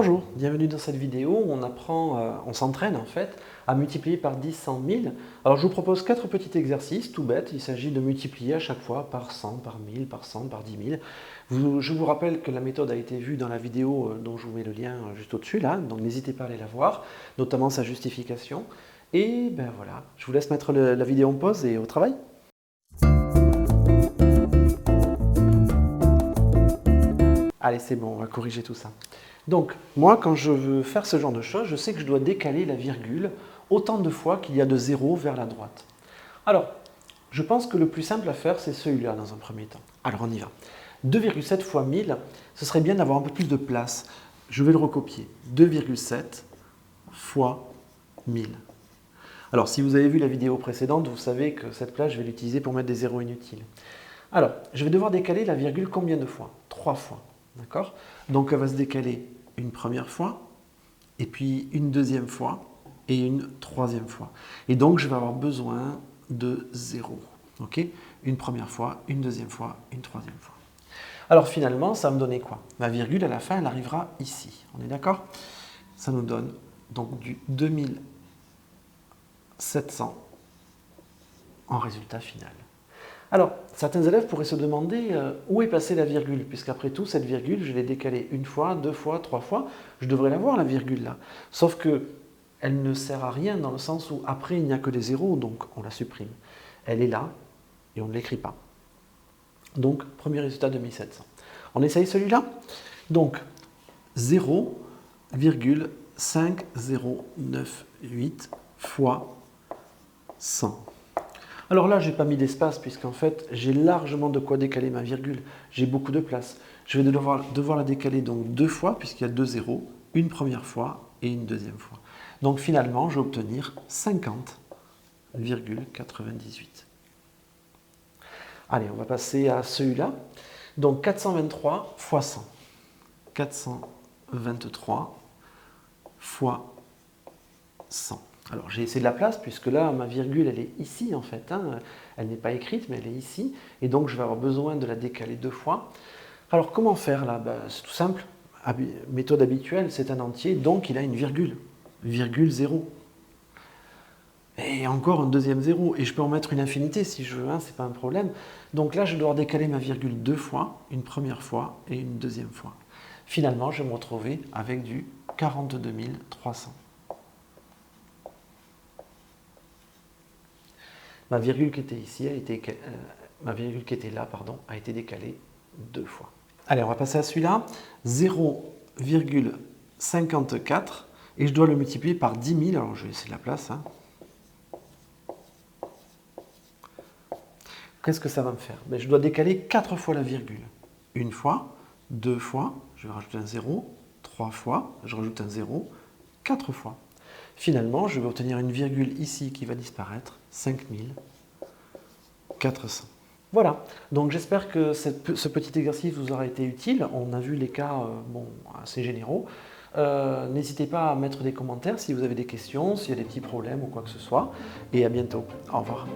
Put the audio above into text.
Bonjour, bienvenue dans cette vidéo où on s'entraîne en fait à multiplier par 10, 100, 1000. Alors je vous propose 4 petits exercices tout bêtes. Il s'agit de multiplier à chaque fois par 100, par 1000, par 100, par 10 000. Je vous rappelle que la méthode a été vue dans la vidéo dont je vous mets le lien juste au-dessus là, donc n'hésitez pas à aller la voir, notamment sa justification. Et ben voilà, je vous laisse mettre la vidéo en pause et au travail. Allez, c'est bon, on va corriger tout ça. Donc, moi, quand je veux faire ce genre de choses, je sais que je dois décaler la virgule autant de fois qu'il y a de 0 vers la droite. Alors, je pense que le plus simple à faire, c'est celui-là dans un premier temps. Alors, on y va. 2,7 fois 1000, ce serait bien d'avoir un peu plus de place. Je vais le recopier. 2,7 fois 1000. Alors, si vous avez vu la vidéo précédente, vous savez que cette place, je vais l'utiliser pour mettre des zéros inutiles. Alors, je vais devoir décaler la virgule combien de fois? 3 fois. D'accord? Donc, elle va se décaler une première fois, et puis une deuxième fois, et une troisième fois. Et donc, je vais avoir besoin de 0. Ok? Une première fois, une deuxième fois, une troisième fois. Alors, finalement, ça va me donner quoi? Ma virgule, à la fin, elle arrivera ici. On est d'accord? Ça nous donne donc du 2700 en résultat final. Alors, certains élèves pourraient se demander où est passée la virgule, puisqu'après tout, cette virgule, je l'ai décalée une fois, deux fois, trois fois, je devrais la voir, la virgule là. Sauf que elle ne sert à rien dans le sens où après, il n'y a que des zéros, donc on la supprime. Elle est là et on ne l'écrit pas. Donc, premier résultat 2700. On essaye celui-là? Donc, 0,5098 fois 100. Alors là, je n'ai pas mis d'espace puisqu'en fait, j'ai largement de quoi décaler ma virgule. J'ai beaucoup de place. Je vais devoir la décaler donc deux fois puisqu'il y a deux zéros, une première fois et une deuxième fois. Donc finalement, je vais obtenir 50,98. Allez, on va passer à celui-là. Donc 423 fois 100. 423 fois 100. Alors j'ai essayé de la place puisque là ma virgule elle est ici en fait, hein. Elle n'est pas écrite mais elle est ici et donc je vais avoir besoin de la décaler deux fois. Alors comment faire là? C'est tout simple, méthode habituelle, c'est un entier donc il a une virgule, virgule 0. Et encore un deuxième 0 et je peux en mettre une infinité si je veux, hein, c'est pas un problème. Donc là je dois décaler ma virgule deux fois, une première fois et une deuxième fois. Finalement je vais me retrouver avec du 42 300. Ma virgule qui était ici, ma virgule qui était là, pardon, a été décalée deux fois. Allez, on va passer à celui-là. 0,54 et je dois le multiplier par 10 000. Alors, je vais laisser de la place. Hein. Qu'est-ce que ça va me faire? Je dois décaler 4 fois la virgule. Une fois, deux fois, je vais rajouter un 0, trois fois, je rajoute un 0, 4 fois. Finalement, je vais obtenir une virgule ici qui va disparaître, 5400. Voilà, donc j'espère que ce petit exercice vous aura été utile. On a vu les cas assez généraux. N'hésitez pas à mettre des commentaires si vous avez des questions, s'il y a des petits problèmes ou quoi que ce soit. Et à bientôt. Au revoir.